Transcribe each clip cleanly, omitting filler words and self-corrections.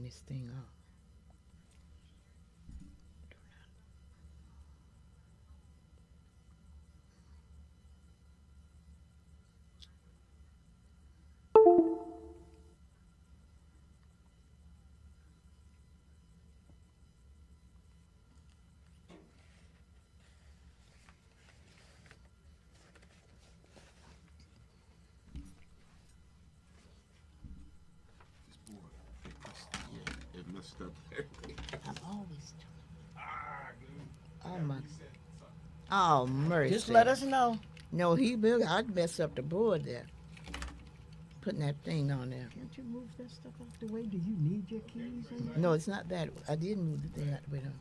this thing off. It messed up. I'm always oh my oh mercy. Just let us know. No, he will. I'd mess up the board there. Putting that thing on there. Can't you move that stuff out the way? Do you need your keys? No, it's not that. I did move the thing out the way. Though.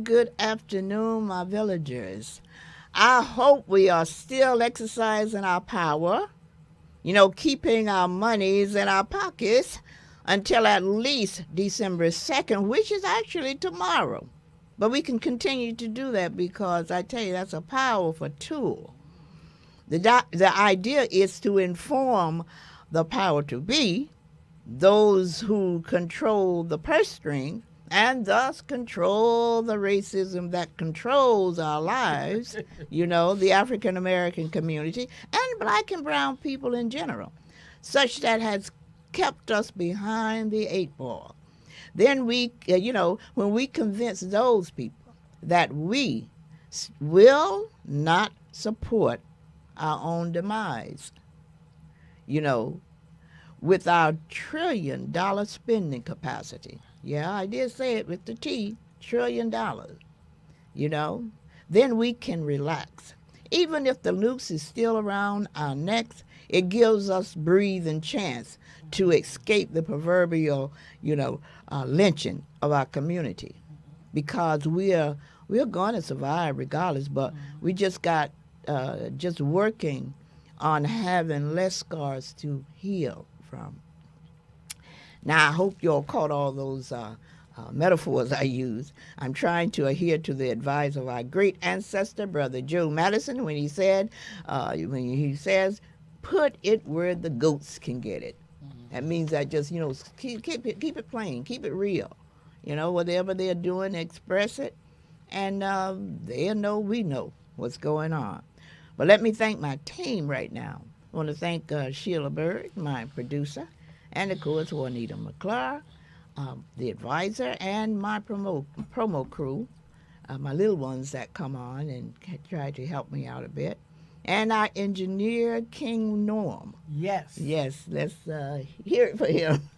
Good afternoon, my villagers. I hope we are still exercising our power, keeping our monies in our pockets until at least December 2nd, which is actually tomorrow. But we can continue to do that because I tell you, that's a powerful tool. The idea is to inform the power to be, those who control the purse string, and thus control the racism that controls our lives, the African American community, and black and brown people in general, such that has kept us behind the eight ball. Then we, when we convince those people that we will not support our own demise, with our $1 trillion spending capacity. Yeah, I did say it with the T, $1 trillion. Then we can relax. Even if the noose is still around our necks, it gives us breathing chance to escape the proverbial, lynching of our community, because we're going to survive regardless. But we just got just working on having less scars to heal from. Now, I hope you all caught all those metaphors I used. I'm trying to adhere to the advice of our great ancestor, Brother Joe Madison, when he says, put it where the goats can get it. That means that just, keep it plain, keep it real. Whatever they're doing, express it, and they'll know we know what's going on. But let me thank my team right now. I want to thank Sheila Bird, my producer, and of course Juanita McClure, the advisor, and my promo crew, my little ones that come on and try to help me out a bit, and our engineer, King Norm. Yes. Yes, let's hear it for him.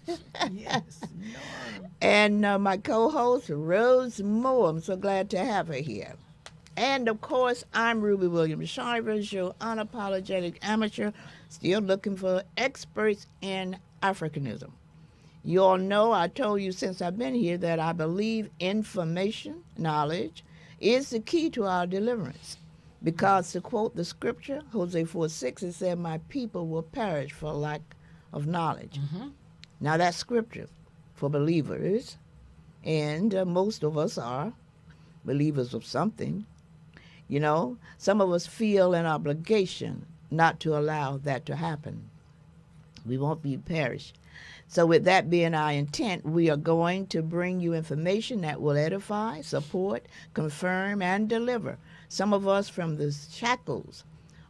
Yes, Norm. And my co-host, Rose Moore. I'm so glad to have her here. And, of course, I'm Ruby Williams Shivers, your unapologetic amateur, still looking for experts in Africanism. You all know I told you since I've been here that I believe information, knowledge, is the key to our deliverance. Because, to quote the scripture, Hosea 4:6, it said, my people will perish for lack of knowledge. Mm-hmm. Now, that's scripture for believers, and most of us are believers of something. Some of us feel an obligation not to allow that to happen. We won't be perished. So with that being our intent, we are going to bring you information that will edify, support, confirm, and deliver some of us from the shackles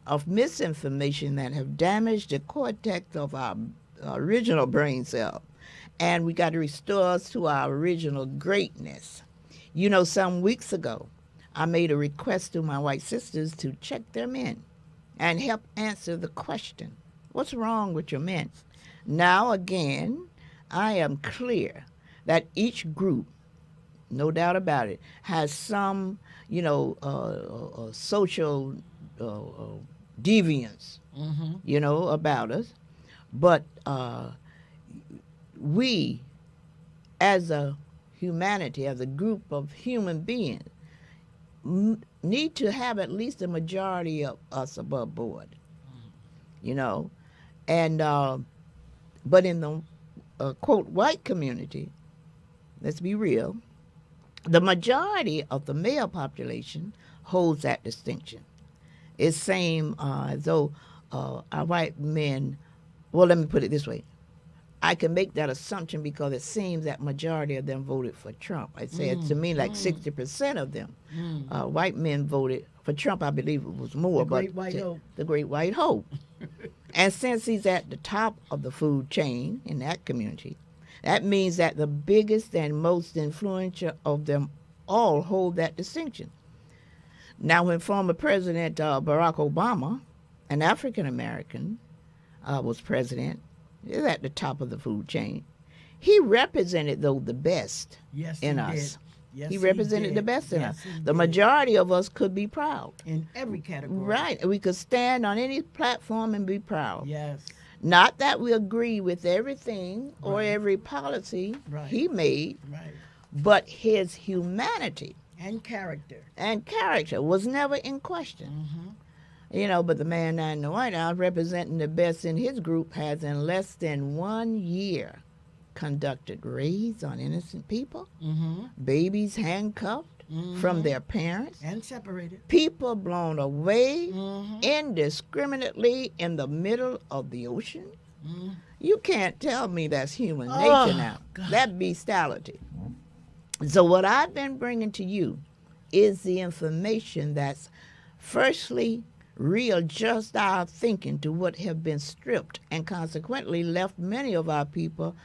of misinformation that have damaged the cortex of our original brain cell. And we got to restore us to our original greatness. Some weeks ago, I made a request to my white sisters to check their men and help answer the question, what's wrong with your men? Now, again, I am clear that each group, no doubt about it, has some, social deviance, Mm-hmm. about us. But we, as a humanity, as a group of human beings, need to have at least a majority of us above board, and but in the quote white community, let's be real, the majority of the male population holds that distinction. It's same as though our white men, well, let me put it this way. I can make that assumption because it seems that majority of them voted for Trump. I said to me like 60% of them, white men voted for Trump. I believe it was more, The but Great White Hope. the Great White Hope. And since he's at the top of the food chain in that community, that means that the biggest and most influential of them all hold that distinction. Now, when former President Barack Obama, an African American, was president, is at the top of the food chain. He represented, though, the best Yes, in he us. did. Yes, He represented did. the best in Yes, us. he The did. majority of us could be proud. In every category. Right. We could stand on any platform and be proud. Yes. Not that we agree with everything or Right. every policy Right. he made, Right. but his humanity And character. and character was never in question. Mm-hmm. But the man now in the White House representing the best in his group has in less than 1 year conducted raids on innocent people, Mm-hmm. babies handcuffed from their parents, And separated. people blown away Mm-hmm. indiscriminately in the middle of the ocean. Mm-hmm. You can't tell me that's human Oh, nature now. God. That bestiality. So what I've been bringing to you is the information that's firstly readjust our thinking to what have been stripped and consequently left many of our people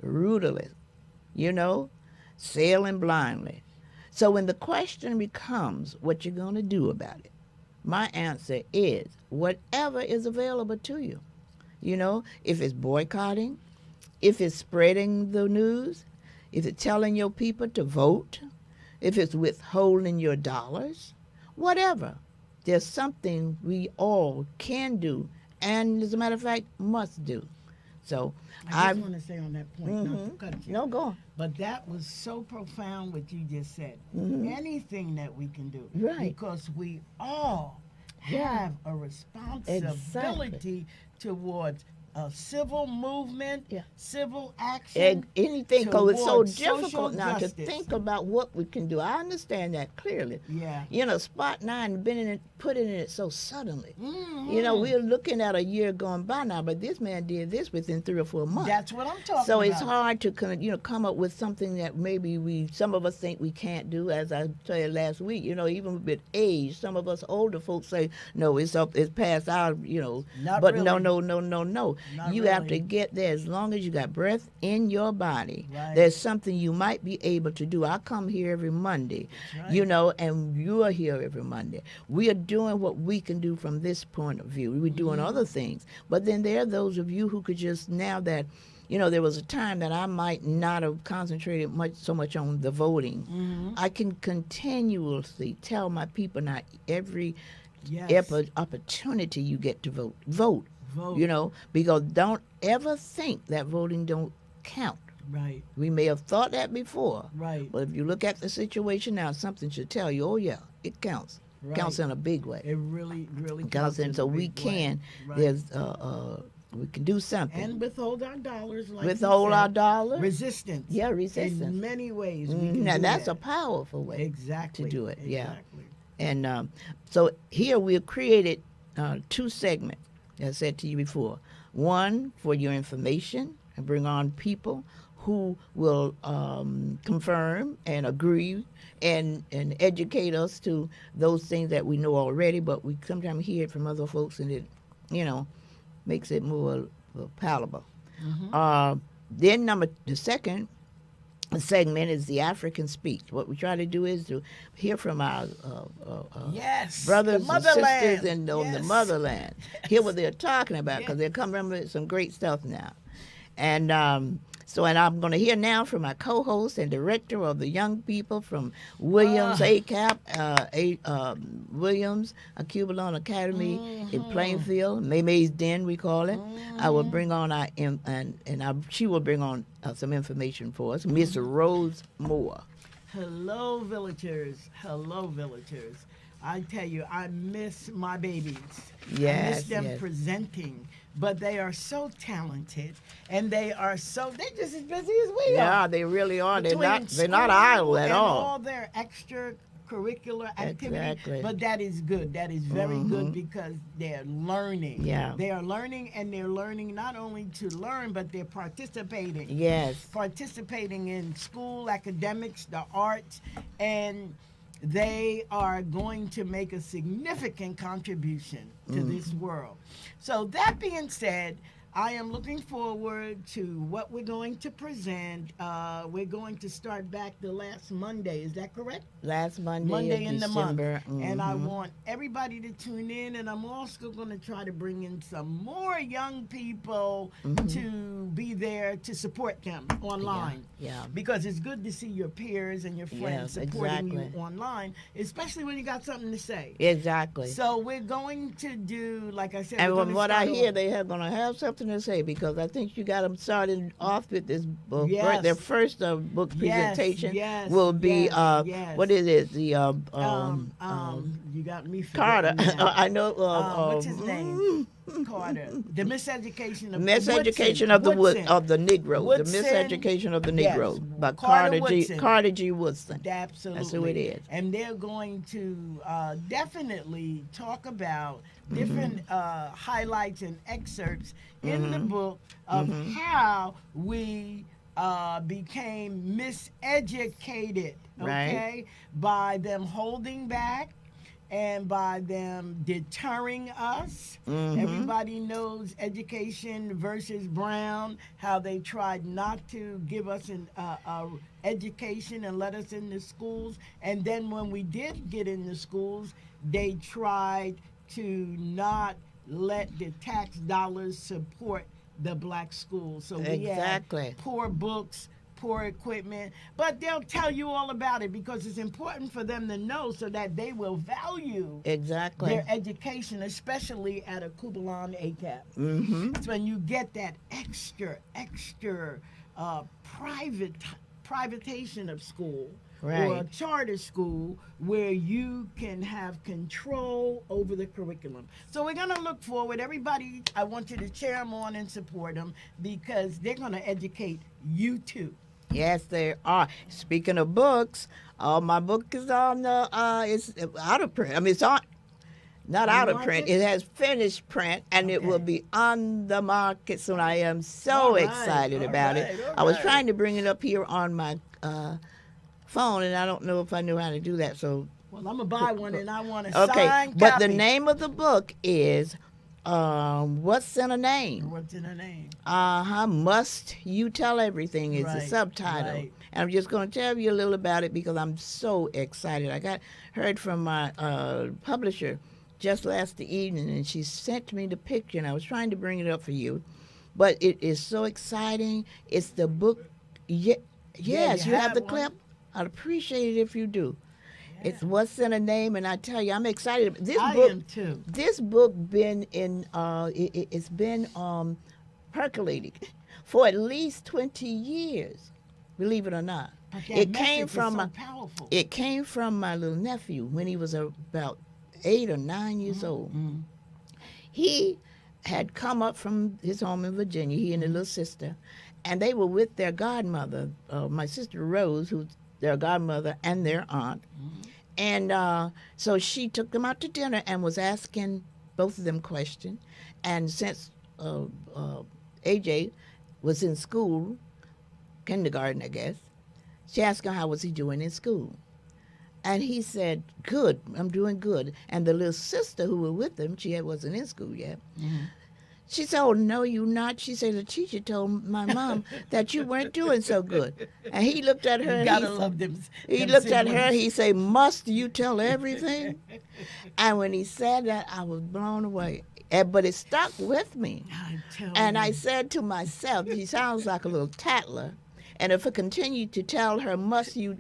rudderless, sailing blindly. So when the question becomes what you're going to do about it, my answer is whatever is available to you. If it's boycotting, if it's spreading the news, if it's telling your people to vote, if it's withholding your dollars, whatever. There's something we all can do, and as a matter of fact, must do. So I just want to say on that point, not to cut you. No, go on. But that was so profound what you just said. Anything that we can do. Right. Because we all have a responsibility towards a civil movement, Yeah. civil action. Anything, because it's so towards social difficult now justice. to think about what we can do. I understand that clearly. Yeah. Spot 9 been in it, put in it so suddenly. Mhm. We're looking at a year going by now, but this man did this within 3 or 4 months. That's what I'm talking So about. it's hard to come up with something that maybe some of us think we can't do. As I said last week, even with age, some of us older folks say, no, it's past our, Not but really. no. Not You have really. to get there. As long as you got breath in your body, Right. there's something you might be able to do. I come here every Monday, That's right. and you are here every Monday. We are doing what we can do from this point of view. We're doing other things. But then there are those of you who could just, now that, there was a time that I might not have concentrated so much on the voting. I can continuously tell my people now every Yes. opportunity you get to vote. Vote. Vote. Because don't ever think that voting don't count. Right. We may have thought that before, Right. but if you look at the situation now, something should tell you, oh yeah, it counts. Right. Counts in a big way. It really, really It counts in, in so a we big way. can. Right. There's we can do something. And withhold our dollars, like you Withhold our said. dollar. Resistance. Yeah, resistance. In many ways, we can Now do that's that. a powerful way Exactly. to do it. Yeah. Exactly. And so here we have created 2 segments, as I said to you before. One for your information and bring on people who will confirm and agree and educate us to those things that we know already, but we sometimes hear it from other folks and it, makes it more palatable. Then the second segment is the African speech. What we try to do is to hear from our Yes. brothers the and motherland. sisters on the Yes. motherland. Hear what they're talking about, because they're coming with some great stuff now. And and I'm going to hear now from my co-host and director of the young people from Williams ACAP, Williams, a Cubalon Academy in Plainfield, May's Den, we call it. I will bring on she will bring on some information for us, Miss Rose Moore. Hello, villagers. Hello, villagers. I tell you, I miss my babies. Yes, I miss them yes. presenting. But they are so talented, and they're just as busy as we are. Yeah, they really are. They're not School idle at and all. all their extracurricular activity. Exactly. But that is good. That is very good because they're learning. Yeah. They are learning, and they're learning not only to learn, but they're participating. Yes. Participating in school, academics, the arts, and they are going to make a significant contribution to this world. So that being said, I am looking forward to what we're going to present. We're going to start back the last Monday. Is that correct? Last Monday Monday of in the month. December. And I want everybody to tune in. And I'm also going to try to bring in some more young people to be there to support them online. Yeah. Because it's good to see your peers and your friends Yes, supporting exactly. you online, especially when you got something to say. Exactly. So we're going to do, like I said, And we're from gonna what I start hear, off- they are going to have something to say because I think you got them starting off with this book. Yes. Their first book Yes, presentation yes, will be yes. what is it? The you got me Carter. forgetting now. I know. What's his name? Carter. The miseducation of Miseducation Woodson. of the Negro. Woodson. The miseducation of the Yes. Negro by Carter Carter G. Woodson. Carter G. Woodson. Absolutely. That's who it is. And they're going to definitely talk about different highlights and excerpts in the book of how we became miseducated, okay, by them holding back and by them deterring us. Everybody knows Education versus Brown, how they tried not to give us an education and let us in the schools. And then when we did get in the schools, they tried to not let the tax dollars support the black schools. So we Exactly. had poor books, poor equipment, but they'll tell you all about it because it's important for them to know so that they will value Exactly. their education, especially at a Kubalon ACAP. It's when you get that extra privatization of school or a Right. charter school where you can have control over the curriculum. So we're going to look forward. Everybody, I want you to cheer them on and support them because they're going to educate you too. Yes, they are. Speaking of books, my book is on the it's out of print. I mean, it's on not out of print. market? It has finished print, and it will Okay. be on the market soon. I am so All right, excited all about right, it. all I was right. trying to bring it up here on my phone, and I don't know if I knew how to do that. So Well, I'm going to buy one and I want a okay, signed but copy. the name of the book is What's in a Name? What's in her name? Must You Tell Everything is the Right, subtitle. right. And I'm just going to tell you a little about it because I'm so excited. I heard from my publisher just last evening, and she sent me the picture, and I was trying to bring it up for you. But it is so exciting. It's the book. Yes, you you have have the one? clip. I'd appreciate it if you do. It's What's in a Name, and I tell you, I'm excited. This I book, am too. this book been in it's been percolating for at least 20 years, believe it or not. But that It message came is from so powerful. it came from my little nephew when he was about 8 or 9 years old. He had come up from his home in Virginia, he and his little sister, and they were with their godmother, my sister Rose, who's their godmother, and their aunt. And so she took them out to dinner and was asking both of them questions. And since AJ was in school, kindergarten, I guess, she asked him how was he doing in school. And he said, good, I'm doing good. And the little sister who was with him, she wasn't in school yet, she said, oh, no, you not. She said, the teacher told my mom that you weren't doing so good. And he looked at her. You and gotta he, love them. he them looked at her. siblings. He said, must you tell everything? And when he said that, I was blown away. but it stuck with me. I tell And you. I said to myself, she sounds like a little tattler. And if I continue to tell her, must you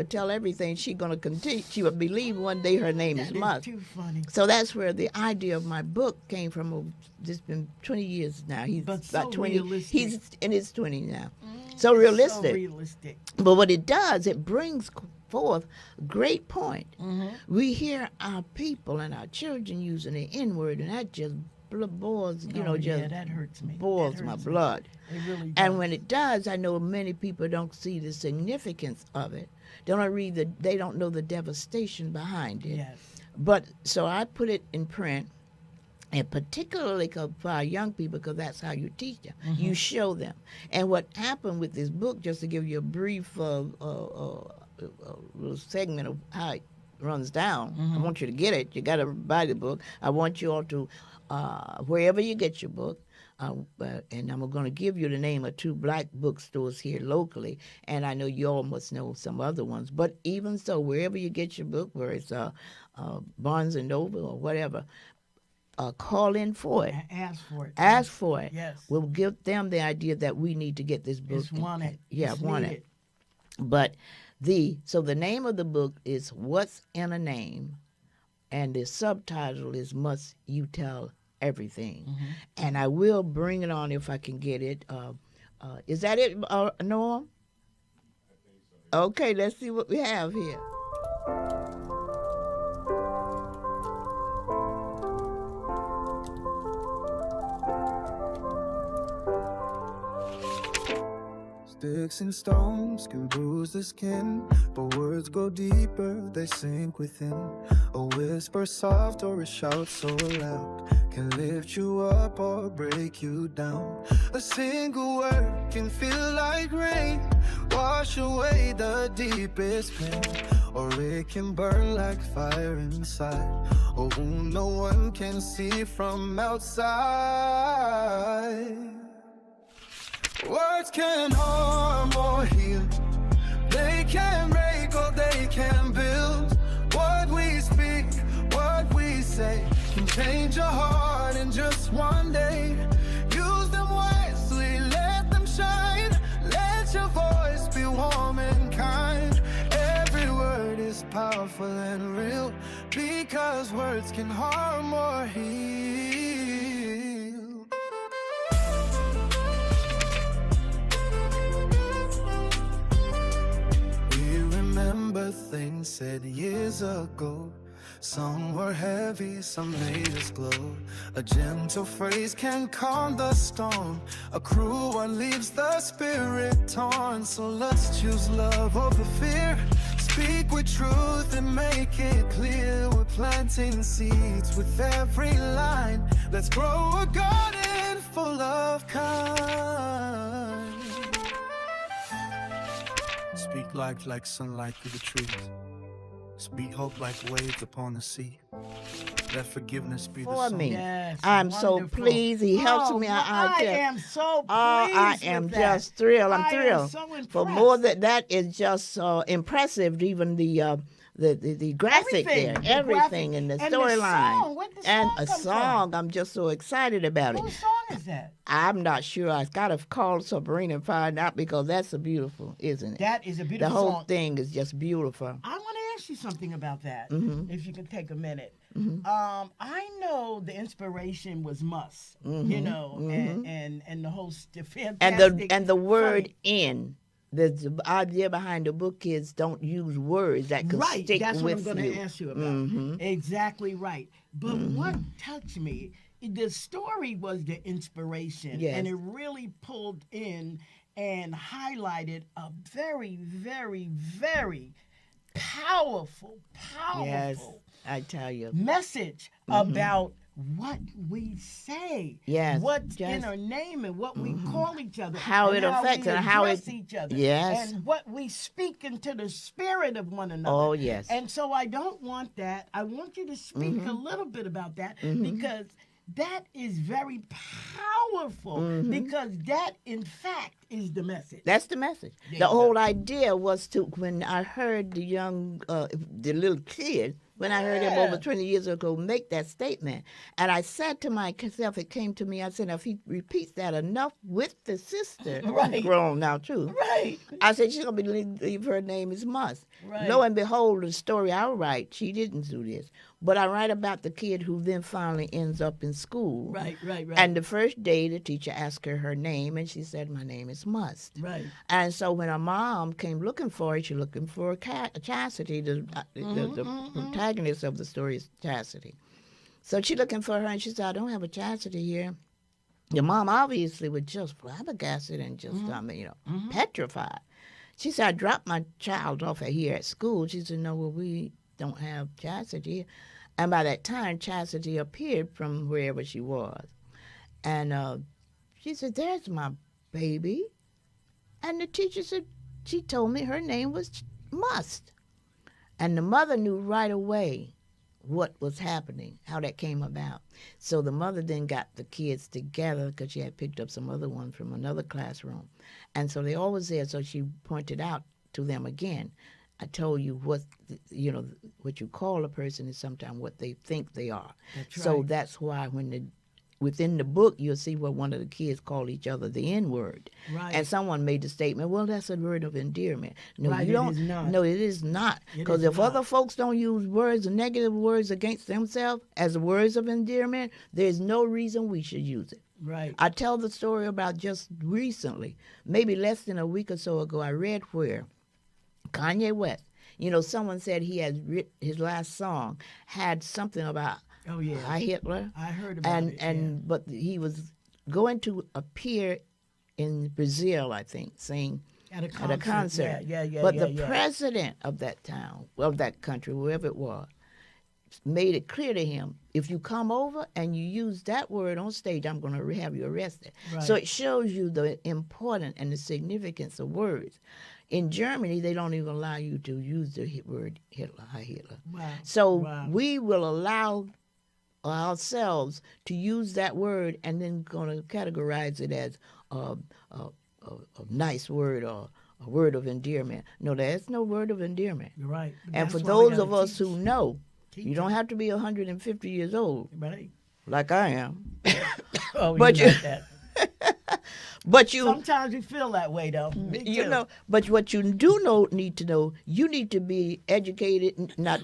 tell everything, she's going to continue. She will believe one day her name is That is Must. too funny. So that's where the idea of my book came from. It's been 20 years now. He's But so about 20. realistic. He's in his 20s now. So realistic. So realistic. But what it does, it brings forth a great point. Mm-hmm. We hear our people and our children using the N-word, and that just boils, Yeah, that hurts me. boils That my hurts me. blood. It really does. And when it does, I know many people don't see the significance of it. They don't know the devastation behind it. Yes. But so I put it in print, and particularly for our young people, because that's how you teach them. Mm-hmm. You show them. And what happened with this book, just to give you a brief little segment of how it runs down. Mm-hmm. I want you to get it. You got to buy the book. I want you all to, wherever you get your book, and I'm going to give you the name of 2 black bookstores here locally, and I know you all must know some other ones. But even so, wherever you get your book, where it's Barnes & Noble or whatever, call in for it. Ask for it. Ask for it. Yes. We'll give them the idea that we need to get this book. It's wanted. Yeah, It's wanted. needed. But so the name of the book is What's in a Name, and the subtitle is Must You Tell Everything. Mm-hmm. And I will bring it on if I can get it. Is that it, Noam? Okay, let's see what we have here. Sticks and stones can bruise the skin, but words go deeper, they sink within. A whisper soft or a shout so loud can lift you up or break you down. A single word can feel like rain, wash away the deepest pain, or it can burn like fire inside, a wound no one can see from outside. Words can harm or heal, they can break or they can build. What we speak, what we say, can change a heart in just one day. Use them wisely, let them shine, let your voice be warm and kind. Every word is powerful and real, because words can harm or heal. Remember things said years ago. Some were heavy, some made us glow. A gentle phrase can calm the storm, a cruel one leaves the spirit torn. So let's choose love over fear, speak with truth and make it clear. We're planting seeds with every line. Let's grow a garden full of kind. Speak life like sunlight through the trees. Speak hope like waves upon the sea. Let forgiveness be the For song. me. Yes, I'm so wonderful. pleased. He helps me. I am so pleased. I am with that. just thrilled. I'm I am thrilled. so impressed. For more that is just impressive. Even the graphic Everything, there, the everything graphic. in the And the storyline, song. Where'd the and song a come song. I'm just so excited about it. Whose song is that? I'm not sure. I gotta call Sabrina and find out, because that's a beautiful, isn't it? That is a The beautiful whole song. thing is just beautiful. I want to ask you something about that, Mhm. if you can take a minute. Mhm. I know the inspiration was Must, Mhm, you know, mhm. and the whole fantastic. And the word funny. "in." The idea behind the book is don't use words that could Right, stick that's with what I'm going you. to ask you about. Mhm. Exactly right. But Mm-hmm. what touched me, the story was the inspiration, Yes. and it really pulled in and highlighted a very, very, very powerful Yes, I tell you. message about what we say, Yes, what's just- in our name, and what we call each other, How and it affects we and how address it- each other, Yes. and what we speak into the spirit of one another. Oh, yes. And so I don't want that. I want you to speak a little bit about that, because that is very powerful, because that in fact is the message. That's the message. There The you go. whole idea was to, when I heard the little kid when I heard him over 20 years ago make that statement. And I said to myself, it came to me, I said, if he repeats that enough with the sister, Right. grown now too, Right. I said, she's going to believe her name is Must. Right. Lo and behold, the story I write, she didn't do this. But I write about the kid who then finally ends up in school. Right. And the first day, the teacher asked her name, and she said, my name is Must. Right. And so when her mom came looking for her, she looking for Chastity, the protagonist of the story is Chastity. So she looking for her, and she said, I don't have a Chastity here. Your mom obviously was just flabbergasted and just, petrified. She said, I dropped my child off here at school. She said, no, well, we don't have Chastity here. And by that time, Chastity appeared from wherever she was. And she said, there's my baby. And the teacher said, she told me her name was Must. And the mother knew right away what was happening, how that came about. So the mother then got the kids together because she had picked up some other one from another classroom. And so they all was there, so she pointed out to them again, I told you what you call a person is sometimes what they think they are. That's So right. that's why within the book, you'll see where one of the kids called each other the N-word. Right. And someone made the statement, well, that's a word of endearment. No, Right, you it don't. is not. No, it is not. It Because is if not. other folks don't use words, negative words against themselves as words of endearment, there's no reason we should use it. Right. I tell the story about just recently, maybe less than a week or so ago, I read where Kanye West, someone said he had his last song had something about Oh yeah. Hi Hitler. I heard about it. But he was going to appear in Brazil, I think, sing At a at a concert. Yeah. But the president of that town, of that country, wherever it was, made it clear to him, if you come over and you use that word on stage, I'm going to have you arrested. Right. So it shows you the importance and the significance of words. In Germany, they don't even allow you to use the word Hitler, Hi Hitler. Wow. So Wow. we will allow ourselves to use that word and then going to categorize it as a nice word or a word of endearment. No, there's no word of endearment. You're right. And That's for why we those gotta of us teach. who know, Teach you don't have to be 150 years old Right. like I am. Oh, But you you- like that. But you Sometimes you feel that way though. Me too. but what you need to know, you need to be educated, not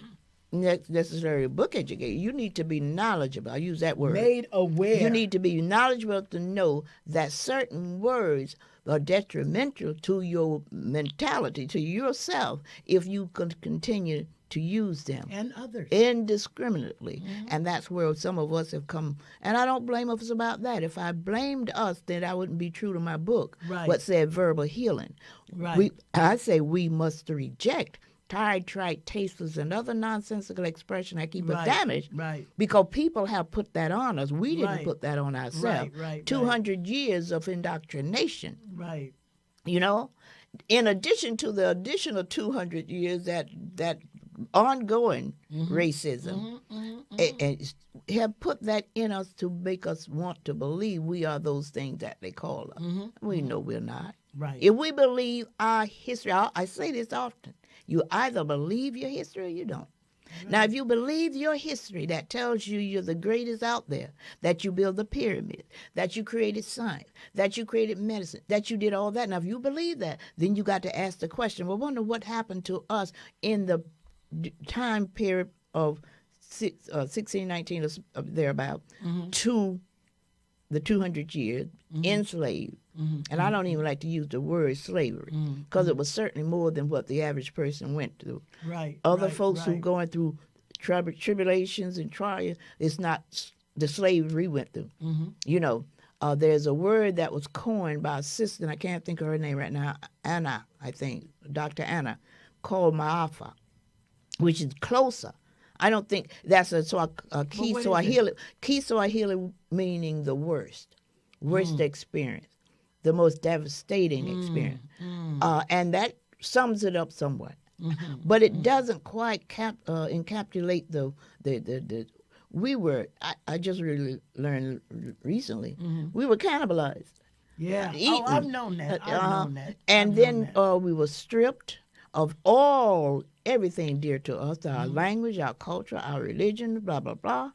necessarily book educated. You need to be knowledgeable. I use that word. Made aware. You need to be knowledgeable to know that certain words are detrimental to your mentality, to yourself, if you continue to use them and others. indiscriminately. And that's where some of us have come. And I don't blame us about that. If I blamed us, then I wouldn't be true to my book, Right. what said verbal healing. Right. I say we must reject tired, trite, tasteless, and other nonsensical expression that keep us Right, damaged. right. Because people have put that on us. We didn't Right. put that on ourselves. Right. 200 years of indoctrination, Right. in addition to the additional 200 years that ongoing racism and have put that in us to make us want to believe we are those things that they call us. We know we're not. Right. If we believe our history, I say this often, you either believe your history or you don't. Now, if you believe your history that tells you you're the greatest out there, that you built the pyramid, that you created science, that you created medicine, that you did all that, now if you believe that, then you got to ask the question, well, I wonder what happened to us in the time period of 1619 or thereabout to the 200 years enslaved. And I don't even like to use the word slavery because it was certainly more than what the average person went through. Right. Other right, folks who right. going through tribulations and trials, it's not the slavery we went through. There's a word that was coined by a sister, and I can't think of her name right now, Anna, I think, Dr. Anna, called Maafa, which is closer. I don't think that's a key what is Swahili. Key Swahili meaning the worst experience, the most devastating experience, and that sums it up somewhat. But it doesn't quite encapsulate the. We were. I just really learned recently. We were cannibalized. Yeah. eaten. Oh, I've known that. I've known that. And I've then known that. we were stripped of all everything dear to us, our language, our culture, our religion, blah, blah, blah.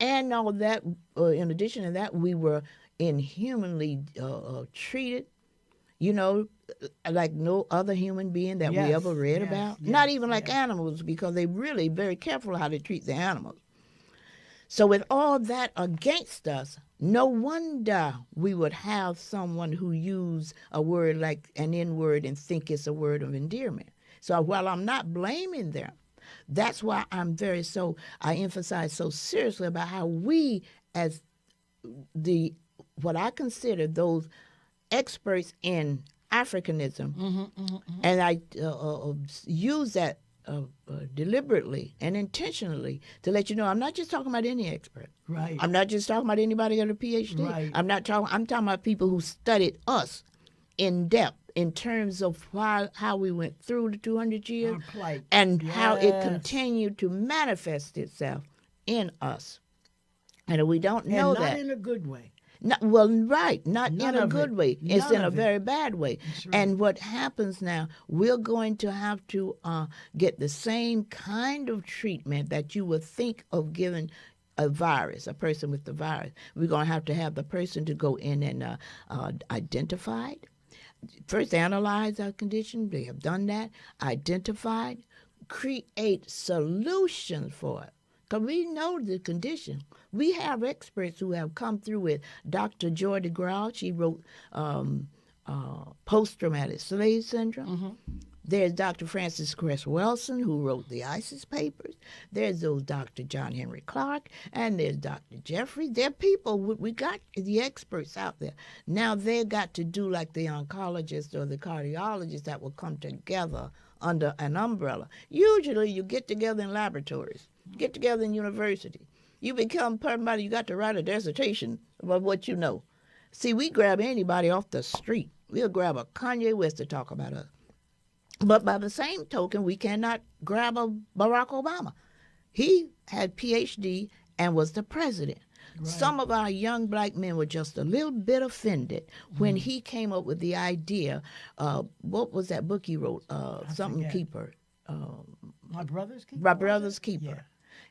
And all that, in addition to that, we were inhumanly treated, you know, like no other human being that we Yes, ever read yes, about. yes, Not even like yes. animals, because they really very careful how they treat the animals. So with all that against us, no wonder we would have someone who use a word like an N-word and think it's a word of endearment. So while I'm not blaming them, that's why I emphasize so seriously about how we, as what I consider those experts in Africanism, and I use that deliberately and intentionally to let you know I'm not just talking about any expert. Right. I'm not just talking about anybody got a PhD. Right. I'm talking about people who studied us in depth in terms of how we went through the 200 years Our plight. and how it Yes. continued to manifest itself in us. And we don't And know not that. in a good way. Not Not None in a of good it. way. It's None in a of it. very bad way. That's right. And what happens now, we're going to have to get the same kind of treatment that you would think of giving a person with the virus. We're going to have the person to go in and identify it. First, analyze our condition. They have done that. Identified. Create solutions for it. Because we know the condition. We have experts who have come through it. Dr. Joy DeGraw, she wrote Post-Traumatic Slave Syndrome. There's Dr. Francis Cress Wilson, who wrote the ISIS papers. There's those Dr. John Henry Clark, and there's Dr. Jeffrey. They're people, we got the experts out there. Now they've got to do like the oncologist or the cardiologist that will come together under an umbrella. Usually you get together in laboratories, get together in university. You become somebody, you got to write a dissertation about what you know. See, we grab anybody off the street. We'll grab a Kanye West to talk about us. But by the same token, we cannot grab a Barack Obama. He had PhD and was the president. Right. Some of our young black men were just a little bit offended when he came up with the idea. What was that book he wrote? Something forget. Keeper. My Brother's Keeper? My Brother's Keeper. Yeah.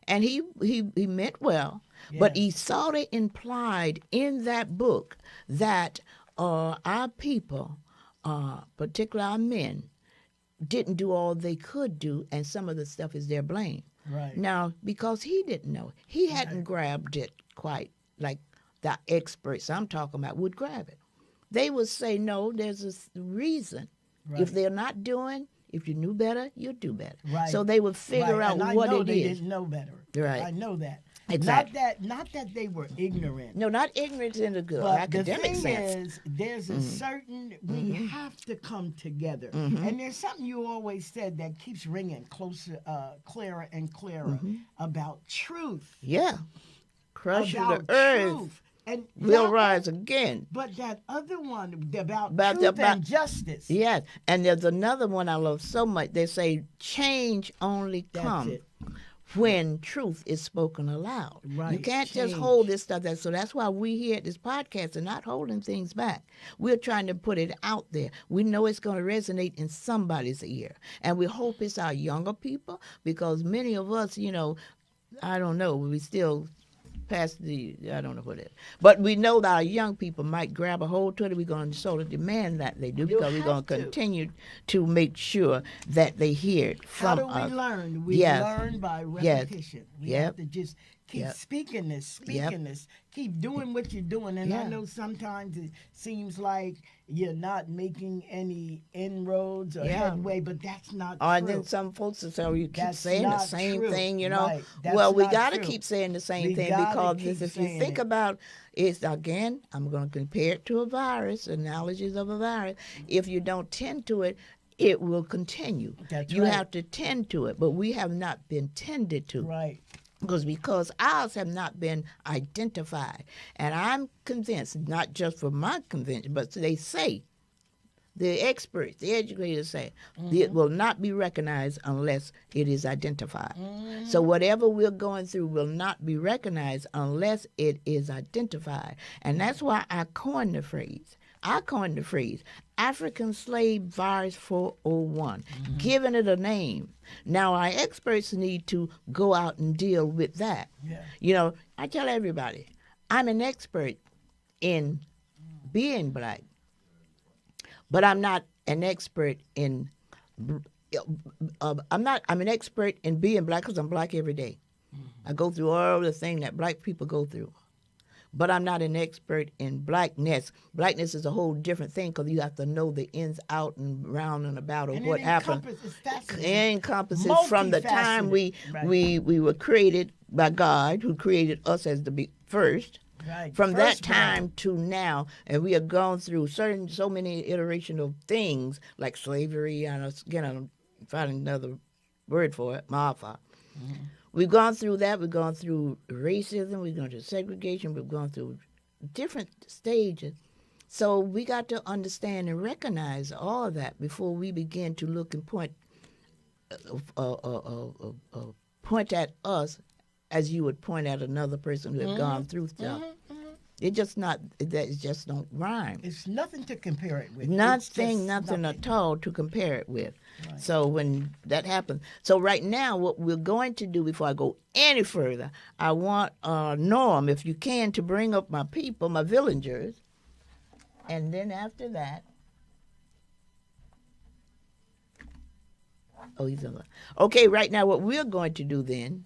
And he meant well, but he saw it implied in that book that our people, particularly our men, didn't do all they could do, and some of the stuff is their blame. Right. Now, because he didn't know, he hadn't grabbed it quite like the experts I'm talking about would grab it. They would say, no, there's a reason. Right. If they're not doing, if you knew better, you'd do better. Right. So they would figure out and what I know it they is. didn't know better. Right. I know that. Exactly. Not that they were ignorant. No, not ignorant in the good But academic the thing sense. is, there's a certain, we have to come together. And there's something you always said that keeps ringing clearer and clearer about truth. Yeah. Crush About the earth. truth. And We'll that rise one- again. But that other one about About truth and justice. Yes. And there's another one I love so much. They say change only That's comes it. when truth is spoken aloud. Right, You can't just change. hold this stuff. So that's why we here at this podcast are not holding things back. We're trying to put it out there. We know it's going to resonate in somebody's ear. And we hope it's our younger people, because many of us, I don't know, we still past I don't know what it is. But we know that our young people might grab a hold to it. We're going to sort of demand that they do, because we're going to continue to make sure that they hear it from us. How do we learn? We learn by repetition. We have to just keep speaking this, keep doing what you're doing. And I know sometimes it seems like you're not making any inroads or headway, but that's not true. And then some folks will say, you keep saying the same thing, Right. That's Well, we not got to true. keep saying the same We thing, gotta because keep if you saying think it. about it, again, I'm going to compare it to a virus, analogies of a virus. If you don't tend to it, it will continue. That's you right. have to tend to it, but we have not been tended to. Right. Because ours have not been identified. And I'm convinced, not just for my convention, but they say, the experts, the educators say, it will not be recognized unless it is identified. So whatever we're going through will not be recognized unless it is identified. And that's why I coined the phrase, I coined the phrase African slave virus 401, giving it a name. Now, our experts need to go out and deal with that. Yeah. You know, I tell everybody, I'm an expert in being black, but I'm not an expert in, I'm an expert in being black because I'm black every day. I go through all the things that black people go through. But I'm not an expert in blackness. Blackness is a whole different thing because you have to know the ins, out, and round and about of And what happened. fascinating. It encompasses from the time we Multifaceted. were created by God, who created us as the first. Right. From that First time to now, and we have gone through so many iteration of things like slavery, and again, I'm finding another word for it, Maafa. We've gone through that. We've gone through racism. We've gone through segregation. We've gone through different stages. So we got to understand and recognize all of that before we begin to look and point at us as you would point at another person who had gone through stuff. It just don't rhyme. It's nothing to compare it with. Nothing at all to compare it with. Right. So when that happens, so right now what we're going to do before I go any further, I want Norm, if you can, to bring up my people, my villagers, and then after that, he's on. Okay, right now what we're going to do then,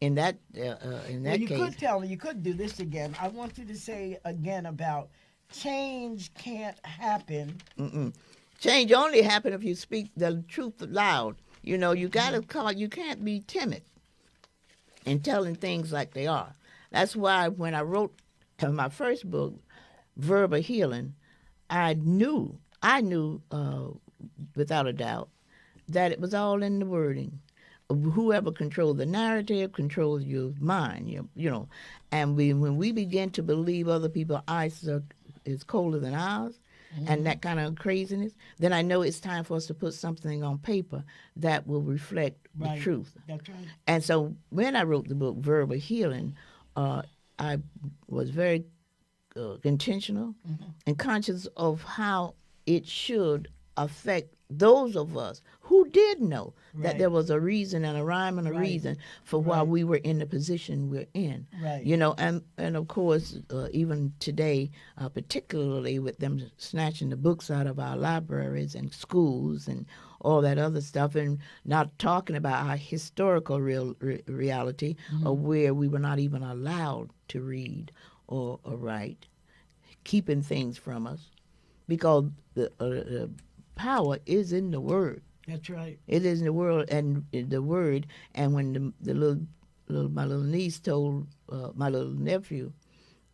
in that you case, you could do this again. I want you to say again about change can't happen. Change only happens if you speak the truth loud. You know, you got to call. You can't be timid in telling things like they are. That's why when I wrote my first book, Verbal Healing, I knew without a doubt that it was all in the wording. Whoever controls the narrative controls your mind. You know, and when we begin to believe other people's ice is colder than ours, and that kind of craziness, then I know it's time for us to put something on paper that will reflect the truth. That's right. And so when I wrote the book, Verbal Healing, I was very intentional and conscious of how it should affect those of us who did know that there was a reason and a rhyme and a reason for why we were in the position we're in. Right. You know, and of course, even today, particularly with them snatching the books out of our libraries and schools and all that other stuff, and not talking about our historical reality of where we were not even allowed to read or write, keeping things from us, because the power is in the word. That's right. It is in the world and the word. And when my little niece told my little nephew,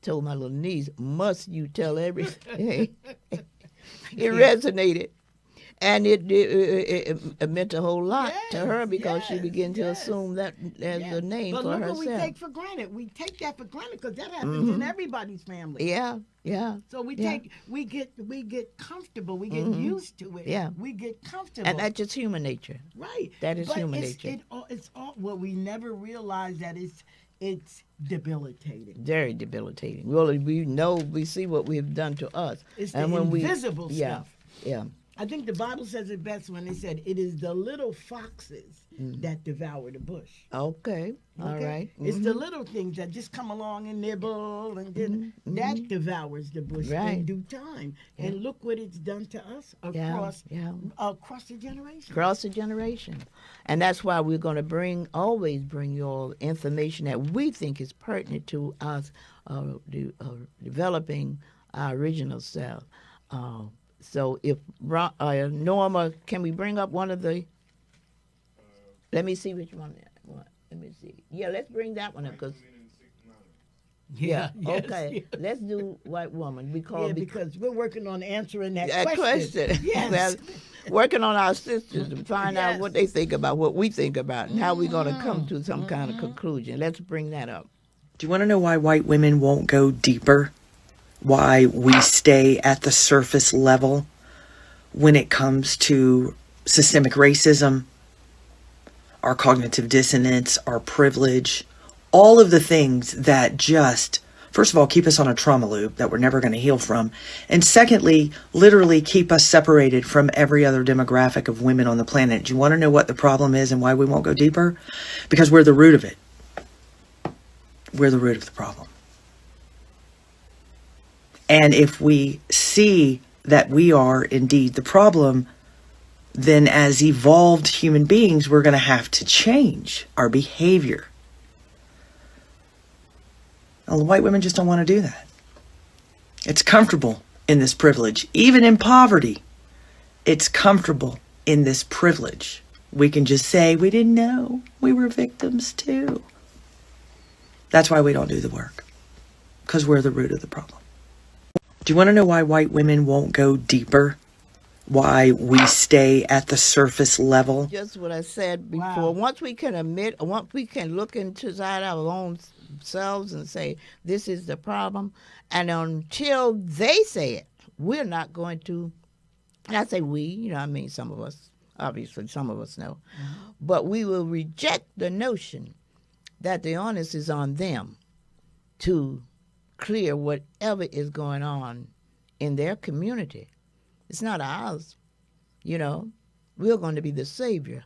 told my little niece, "Must you tell everything?" It resonated, and it meant a whole lot to her because she began to assume that as a name but for look herself. what we take for granted. We take that for granted because that happens in everybody's family. Yeah. So we get comfortable. We get used to it. Yeah. We get comfortable. And that's just human nature. Right. That is but human it's, nature. It's all. Well, we never realize that it's debilitating. Very debilitating. Well, we see what we have done to us. It's and the when invisible stuff. Yeah. I think the Bible says it best when they said, "It is the little foxes that devour the bush." Okay. All right. It's the little things that just come along and nibble, and then that devours the bush in due time. And look what it's done to us across the generations. Across the generation. And that's why we're going to always bring you all information that we think is pertinent to us developing our original self. So if Norma, can we bring up one of the? Let me see which one. Let me see. Yeah, let's bring that one up because. Yes, Okay. Let's do white woman because we're working on answering that question. Yes. Working on our sisters to find out what they think about what we think about and how we're going to come to some kind of conclusion. Let's bring that up. Do you want to know why white women won't go deeper? Why we stay at the surface level when it comes to systemic racism, our cognitive dissonance, our privilege, all of the things that just first of all, keep us on a trauma loop that we're never going to heal from. And secondly, literally keep us separated from every other demographic of women on the planet. Do you want to know what the problem is and why we won't go deeper? Because we're the root of it. We're the root of the problem. And if we see that we are indeed the problem, then as evolved human beings, we're going to have to change our behavior. Well, the white women just don't want to do that. It's comfortable in this privilege. Even in poverty, it's comfortable in this privilege. We can just say, we didn't know. We were victims too. That's why we don't do the work. Because we're the root of the problem. Do you want to know why white women won't go deeper? Why we stay at the surface level? Just what I said before. Wow. Once we can admit, once we can look inside our own selves and say, this is the problem, and until they say it, we're not going to, and I say we, I mean some of us, obviously some of us know, but we will reject the notion that the onus is on them to clear whatever is going on in their community. It's not ours, We're going to be the savior,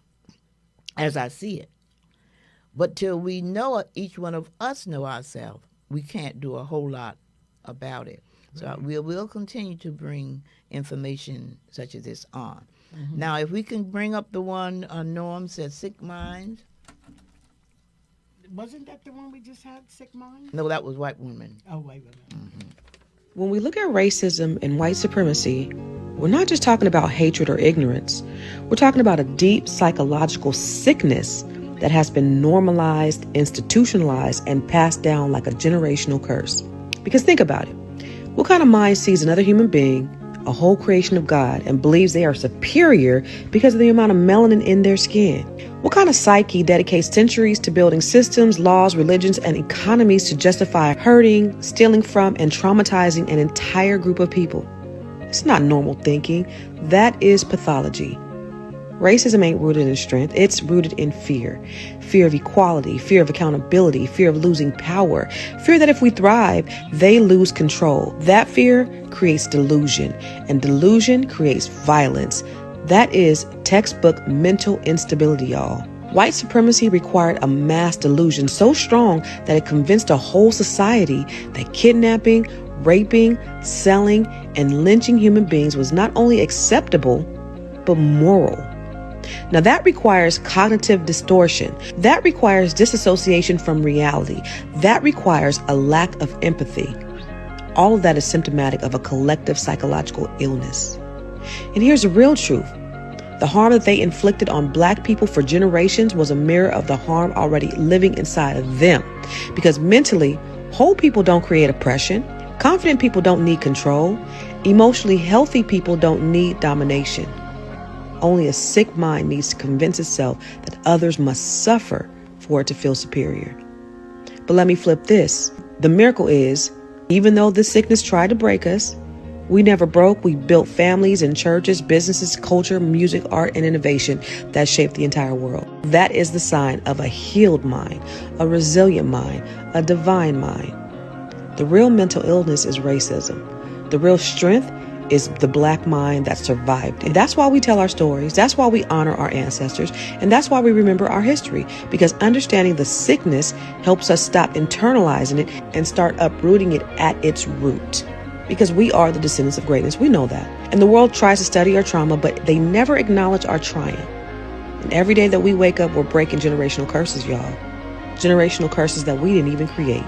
as I see it. But till we know, each one of us know ourselves, we can't do a whole lot about it. So we will continue to bring information such as this on. Mm-hmm. Now, if we can bring up the one Norm said, sick minds. Wasn't that the one we just had, sick minds? No, that was white women. Oh, white women. Mm-hmm. When we look at racism and white supremacy, we're not just talking about hatred or ignorance. We're talking about a deep psychological sickness that has been normalized, institutionalized, and passed down like a generational curse. Because think about it. What kind of mind sees another human being, a whole creation of God, and believes they are superior because of the amount of melanin in their skin? What kind of psyche dedicates centuries to building systems, laws, religions, and economies to justify hurting, stealing from, and traumatizing an entire group of people? It's not normal thinking. That is pathology. Racism ain't rooted in strength. It's rooted in fear. Fear of equality, fear of accountability, fear of losing power, fear that if we thrive, they lose control. That fear creates delusion, and delusion creates violence. That is textbook mental instability, y'all. White supremacy required a mass delusion so strong that it convinced a whole society that kidnapping, raping, selling, and lynching human beings was not only acceptable, but moral. Now that requires cognitive distortion. That requires disassociation from reality. That requires a lack of empathy. All of that is symptomatic of a collective psychological illness. And here's the real truth. The harm that they inflicted on Black people for generations was a mirror of the harm already living inside of them. Because mentally, whole people don't create oppression. Confident people don't need control. Emotionally healthy people don't need domination. Only a sick mind needs to convince itself that others must suffer for it to feel superior. But let me flip this. The miracle is, even though this sickness tried to break us, we never broke. We built families and churches, businesses, culture, music, art, and innovation that shaped the entire world. That is the sign of a healed mind, a resilient mind, a divine mind. The real mental illness is racism. The real strength is the Black mind that survived. And that's why we tell our stories. That's why we honor our ancestors. And that's why we remember our history. Because understanding the sickness helps us stop internalizing it and start uprooting it at its root. Because we are the descendants of greatness. We know that. And the world tries to study our trauma, but they never acknowledge our triumph. And every day that we wake up, we're breaking generational curses, y'all. Generational curses that we didn't even create.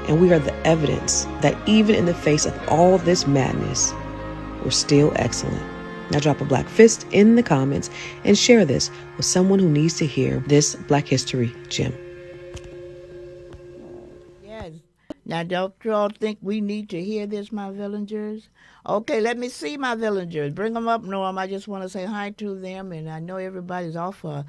And we are the evidence that even in the face of all this madness, we're still excellent. Now drop a Black fist in the comments and share this with someone who needs to hear this Black History gem. Yes. Now, don't you all think we need to hear this, my villagers? Okay, let me see my villagers. Bring them up, Norm. I just want to say hi to them, and I know everybody's off for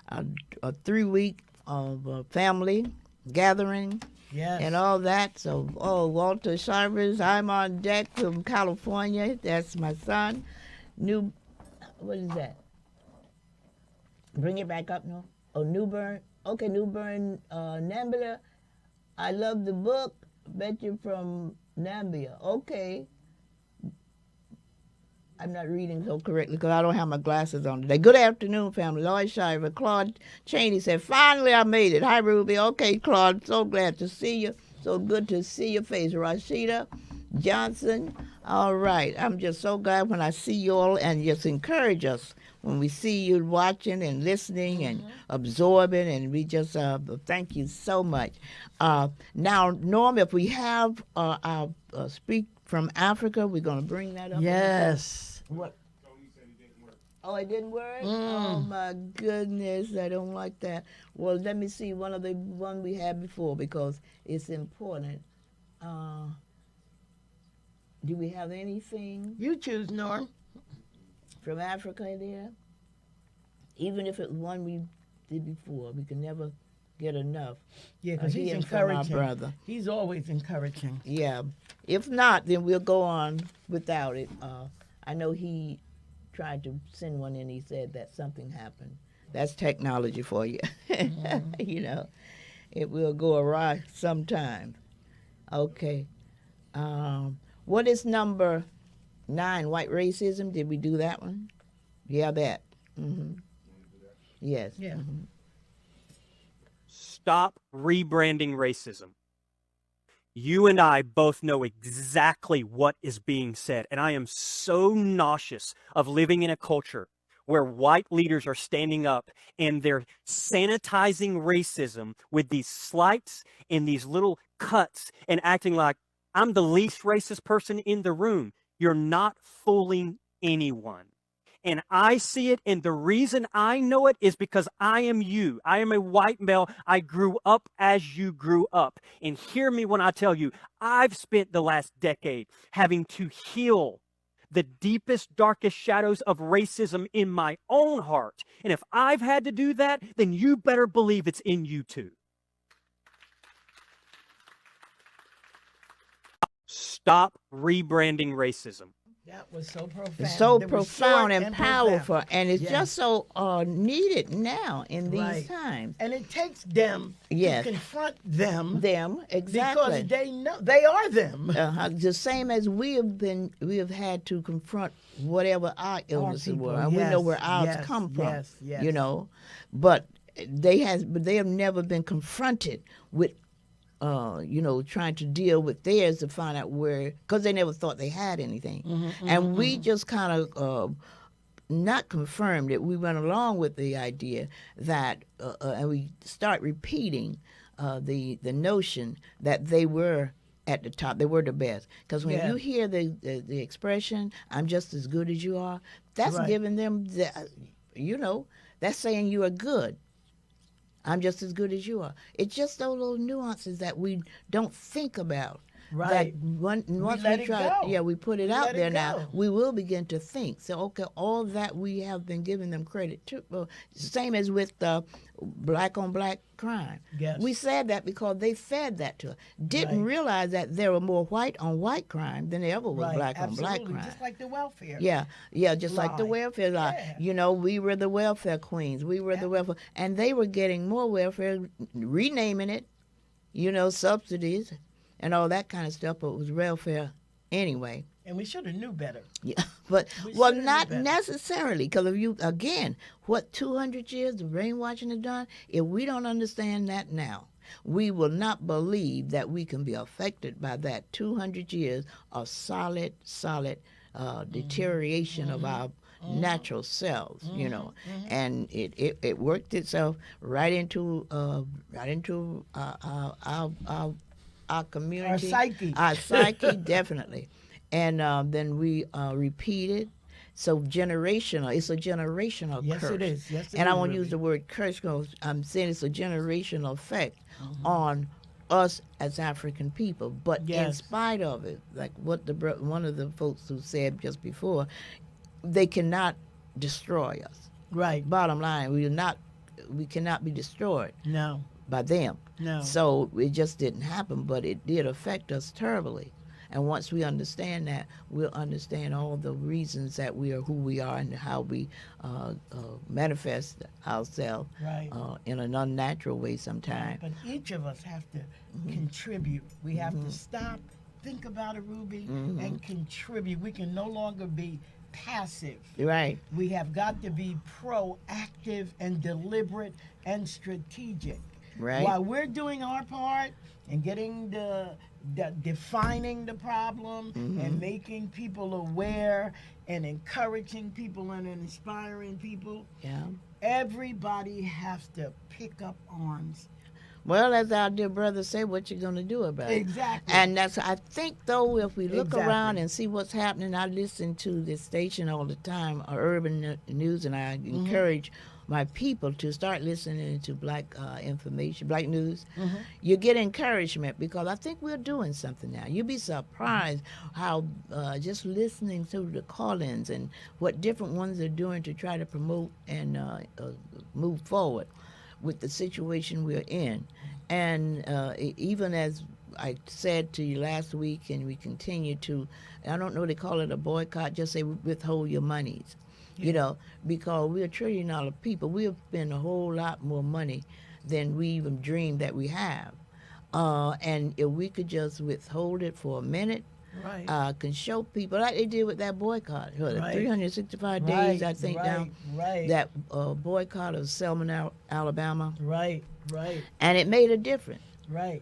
a 3-week of family gathering. Yes. And all that. So, Walter Shivers, I'm on deck from California. That's my son. What is that? Bring it back up, no? Oh, Newbern. Okay, Newbern, Nambula. I love the book. Bet you're from Namibia. Okay. I'm not reading so correctly because I don't have my glasses on today. Good afternoon, family. Lloyd Shiver. Claude Cheney said, finally I made it. Hi, Ruby. Okay, Claude, so glad to see you. So good to see your face. Rashida Johnson. All right. I'm just so glad when I see you all and just encourage us when we see you watching and listening and absorbing. And we just thank you so much. Now, Norm, if we have our speak from Africa, we're going to bring that up. Yes. What? Oh, it didn't work? Oh, my goodness. I don't like that. Well, let me see one we had before because it's important. Do we have anything You choose, Norm. from Africa there? Even if it's one we did before, we can never get enough. Yeah, because he's hearing from our encouraging. brother. He's always encouraging. Yeah. If not, then we'll go on without it. I know he tried to send one in. He said that something happened. That's technology for you. You know, it will go awry sometime. Okay. What is number 9? White racism. Did we do that one? Yeah, that. Yes. Yeah. Stop rebranding racism. You and I both know exactly what is being said, and I am so nauseous of living in a culture where white leaders are standing up and they're sanitizing racism with these slights and these little cuts and acting like I'm the least racist person in the room. You're not fooling anyone. And I see it, and the reason I know it is because I am you. I am a white male. I grew up as you grew up. And hear me when I tell you, I've spent the last decade having to heal the deepest, darkest shadows of racism in my own heart. And if I've had to do that, then you better believe it's in you too. Stop rebranding racism. That was so profound. It's so That was profound short and powerful, profound. and it's Yes. just so needed now in these Right. times. And it takes them Yes. to confront them Them, exactly. because they know they are them. The same as we have had to confront whatever our illnesses people, were, and we know yes, where ours yes, come from. yes, yes. You know, but they have never been confronted with, trying to deal with theirs to find out where, because they never thought they had anything, and we just kind of. Not confirmed it. We went along with the idea that, and we start repeating the notion that they were at the top. They were the best. Because when Yeah. you hear the expression, "I'm just as good as you are," that's Right. giving them that's saying you are good. I'm just as good as you are. It's just those little nuances that we don't think about. Right. That once let we it try, go. we put it We out let it there now, go. we will begin to think. So, okay, all that we have been giving them credit to. Well, same as with black on black crime. Yes. We said that because they fed that to us. Didn't Right. realize that there were more white on white crime than there ever was Right, black on black absolutely, crime. just like the welfare. Yeah, just like the lie. welfare lie. Yeah. We were the welfare queens. We were the welfare, and they were getting more welfare, renaming it, subsidies and all that kind of stuff, but it was welfare anyway. And we should have knew better. Yeah, but We well, should've not knew better. necessarily, because if you again, what 200 years of brainwashing has done. If we don't understand that now, we will not believe that we can be affected by that 200 years of solid deterioration of our natural selves. And it worked itself right into our community, Our psyche. definitely. And then we repeated. So generational, it's a generational Yes, curse. it is. Yes, it and I is, won't Ruby. use the word curse because I'm saying it's a generational effect on us as African people. But in Yes. spite of it, like what one of the folks who said just before, they cannot destroy us. Right. Bottom line, we cannot be destroyed No. by them. No. So it just didn't happen, but it did affect us terribly. And once we understand that, we'll understand all the reasons that we are who we are and how we manifest ourselves Right. in an unnatural way sometimes. But each of us have to contribute. We have to stop, think about it, Ruby, and contribute. We can no longer be passive. Right. We have got to be proactive and deliberate and strategic. Right. While we're doing our part and getting defining the problem and making people aware and encouraging people and inspiring people, Yeah. everybody has to pick up arms. Well, as our dear brother say, what you gonna do about it? Exactly. And that's, I think, though, if we look Exactly. around and see what's happening, I listen to this station all the time, Urban News, and I encourage my people to start listening to black information, black news. You get encouragement because I think we're doing something now. You'd be surprised how just listening to the call-ins and what different ones are doing to try to promote and move forward with the situation we're in. And even as I said to you last week, and we continue to, I don't know, they call it a boycott, just say withhold your monies. You know, because we're $1 trillion people. We'll spend a whole lot more money than we even dreamed that we have. And if we could just withhold it for a minute, Right. can show people, like they did with that boycott, Right. 365 days, I think, right, down right, that boycott of Selma, Alabama, right, right, and it made a difference. right.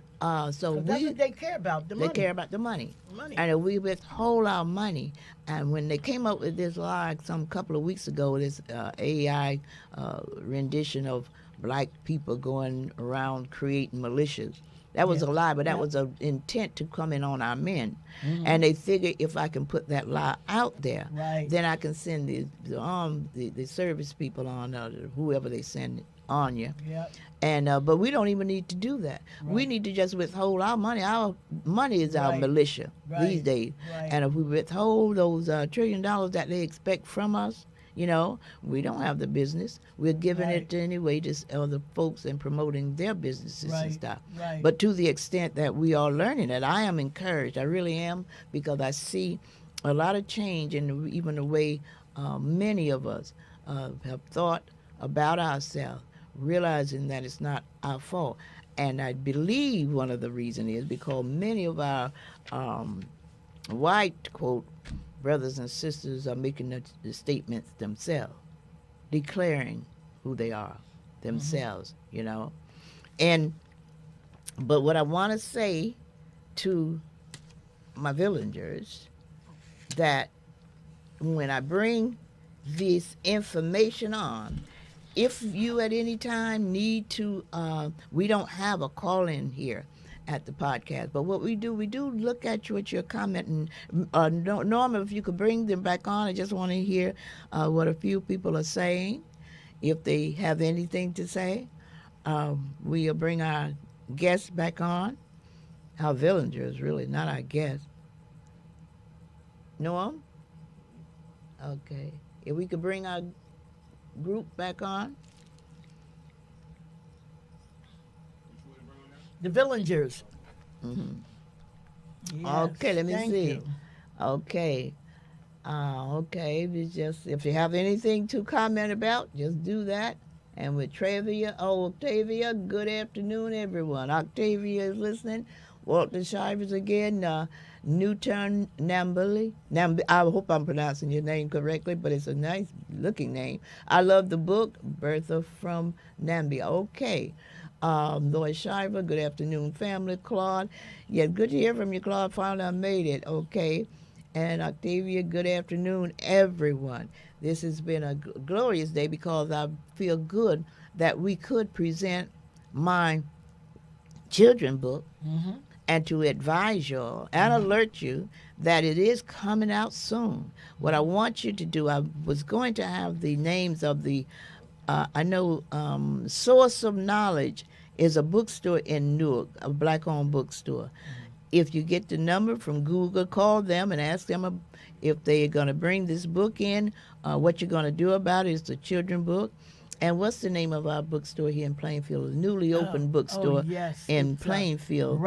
So That's what they care about, the they money. care about the money. Money. And if we withhold our money, and when they came up with this lie some couple of weeks ago, this AI rendition of black people going around creating militias, that was a lie, but that was an intent to come in on our men. And they figured if I can put that lie out there, Right. then I can send the service people on, whoever they send on you. Yep. And but we don't even need to do that. We need to just withhold our money. Our money is our Right. militia Right. these days. Right. And if we withhold those $1 trillion that they expect from us, you know, we don't have the business. We're giving Right. it anyway to other folks and promoting their businesses Right. and stuff. Right. But to the extent that we are learning it, I am encouraged. I really am, because I see a lot of change in even the way many of us have thought about ourselves, realizing that it's not our fault. And I believe one of the reasons is because many of our white, quote, brothers and sisters are making the statements themselves, declaring who they are themselves, you know. But what I want to say to my villagers, that when I bring this information on, if you at any time need to, we don't have a call-in here at the podcast, but what we do look at you at your comment, and Norma, if you could bring them back on, I just want to hear what a few people are saying, if they have anything to say. We'll bring our guests back on, our villagers, really, not our guests. Norm? Okay. If we could bring our group back on. The villagers. Yes, Okay, let me thank see. you. Okay. Okay, if you have anything to comment about, just do that. And with Octavia, good afternoon, everyone. Octavia is listening. Walter Shivers again. Newton Nambili. I hope I'm pronouncing your name correctly, but it's a nice looking name. I love the book, Bertha from Nambia. Okay. Lloyd Shiver, good afternoon, family. Claude, yeah, good to hear from you, Claude. Finally, I made it. Okay. And Octavia, good afternoon, everyone. This has been a glorious day because I feel good that we could present my children book and to advise you all and alert you that it is coming out soon. What I want you to do, I was going to have the names of the, I know Source of Knowledge is a bookstore in Newark, a black-owned bookstore. If you get the number from Google, call them and ask them if they're going to bring this book in, what you're going to do about it. It's a children's book. And what's the name of our bookstore here in Plainfield? A newly opened bookstore yes, in it's, Plainfield.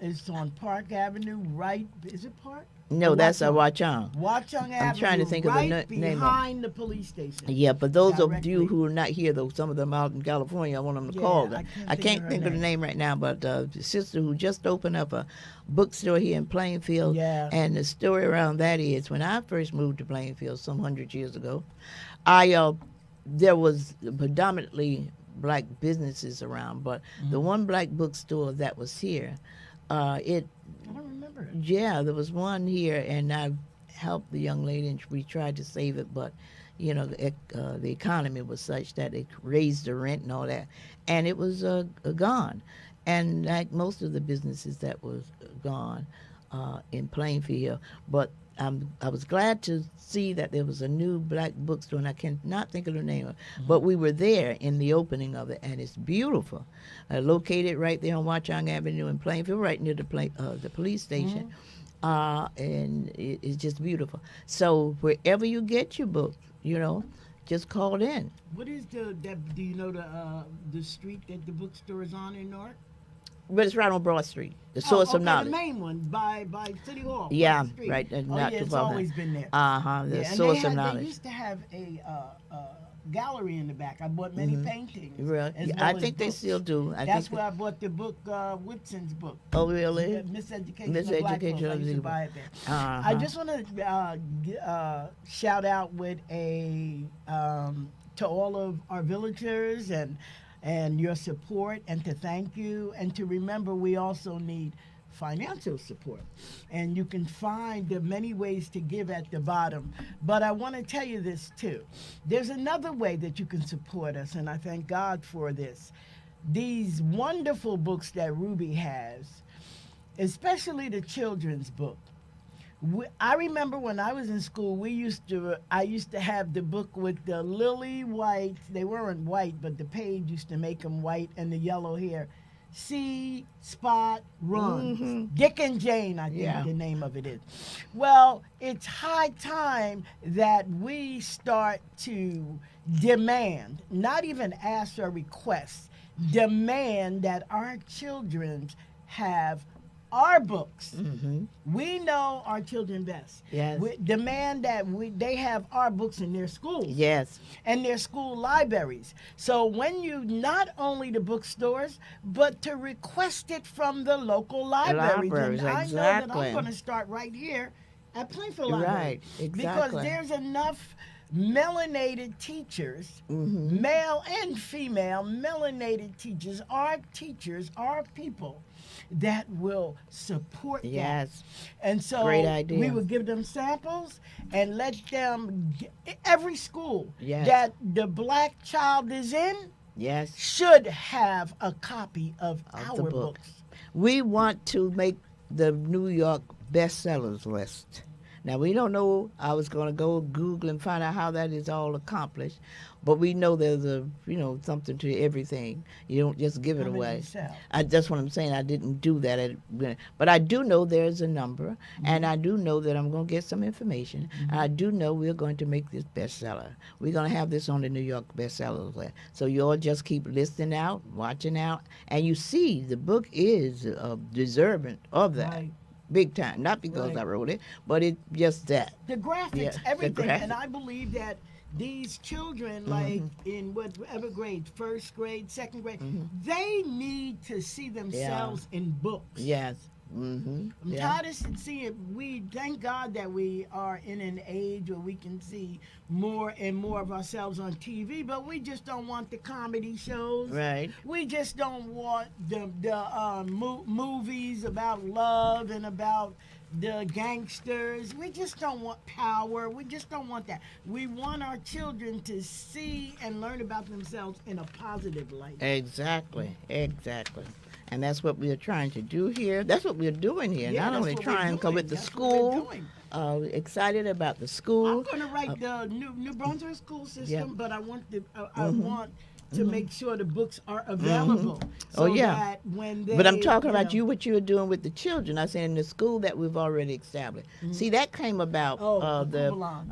It's on Park Avenue, right? Is it Park? No, that's a Watchung. Watchung Avenue. I'm trying to think of the right name of behind the police station. Yeah, but those of Directly. you who are not here, though, some of them out in California, I want them to call them. I can't think of the name right now, but the sister who just opened up a bookstore here in Plainfield. Yeah. And the story around that is when I first moved to Plainfield some 100 years ago, there was predominantly black businesses around, but the one black bookstore that was here, I don't remember it. yeah, there was one here, and I helped the young lady, and we tried to save it, but the economy was such that it raised the rent and all that, and it was gone. And like most of the businesses that was gone in Plainfield, but I was glad to see that there was a new black bookstore, and I cannot think of the name of it, but we were there in the opening of it, and it's beautiful. Located right there on Watchung Avenue in Plainfield, right near the police station, and it's just beautiful. So wherever you get your book, just call in. What is do you know the street that the bookstore is on in Newark? But it's right on Broad Street, the Source of Knowledge. The main one by City Hall. Yeah, Street. right. Not too it's far. always been there. The and Source of Knowledge. They used to have a gallery in the back. I bought many paintings. Right. as Yeah, well I as think they books. still do. That's where I bought the book, Whitson's book. Oh, really? Miseducation of Black folks. I used to buy it there. Uh-huh. I just want to shout out with to all of our villagers and your support, and to thank you, and to remember we also need financial support. And you can find the many ways to give at the bottom. But I want to tell you this too. There's another way that you can support us, and I thank God for this. These wonderful books that Ruby has, especially the children's book. I remember when I was in school, I used to have the book with the lily white. They weren't white, but the page used to make them white, and the yellow hair. See Spot Runs. Dick and Jane, I think the name of it is. Well, it's high time that we start to demand, not even ask or request, demand that our children have our books. We know our children best. Yes. We demand that they have our books in their schools. Yes. And their school libraries. So when you, not only the bookstores, but to request it from the local libraries. And I know that I'm going to start right here at Plainfield Library. Right, exactly. Because there's enough melanated teachers, male and female melanated teachers, our people that will support that. And so great idea. We would give them samples and let them, every school Yes. that the black child is in Yes. should have a copy of our the book. books. We want to make the New York bestsellers list. Now, we don't know. I was going to go Google and find out how that is all accomplished. But we know there's something to everything. You don't just give it away. That's what I'm saying. I didn't do that. But I do know there's a number, and I do know that I'm going to get some information. I do know we're going to make this bestseller. We're going to have this on the New York bestsellers list. So you all just keep listening out, watching out, and you see the book is deserving of that. Right. Big time. Not because I wrote it, but it's just that. The graphics, Yeah, the everything. graphics. And I believe that these children, like in whatever grade, first grade, second grade, they need to see themselves in books. Yes. I'm tired of seeing. We thank God that we are in an age where we can see more and more of ourselves on TV, but we just don't want the comedy shows. Right. We just don't want the movies about love and about the gangsters. We just don't want power. We just don't want that. We want our children to see and learn about themselves in a positive light. Exactly. And that's what we are trying to do here. That's what we're doing here. Yeah, Not that's only what we're trying to come doing. with the That's what we're school, excited about the school. I'm going to write the New Brunswick school system, but I want to make sure the books are available. So that when they, But I'm talking about what you're doing with the children. I said in the school that we've already established. See, that came about Cubalon.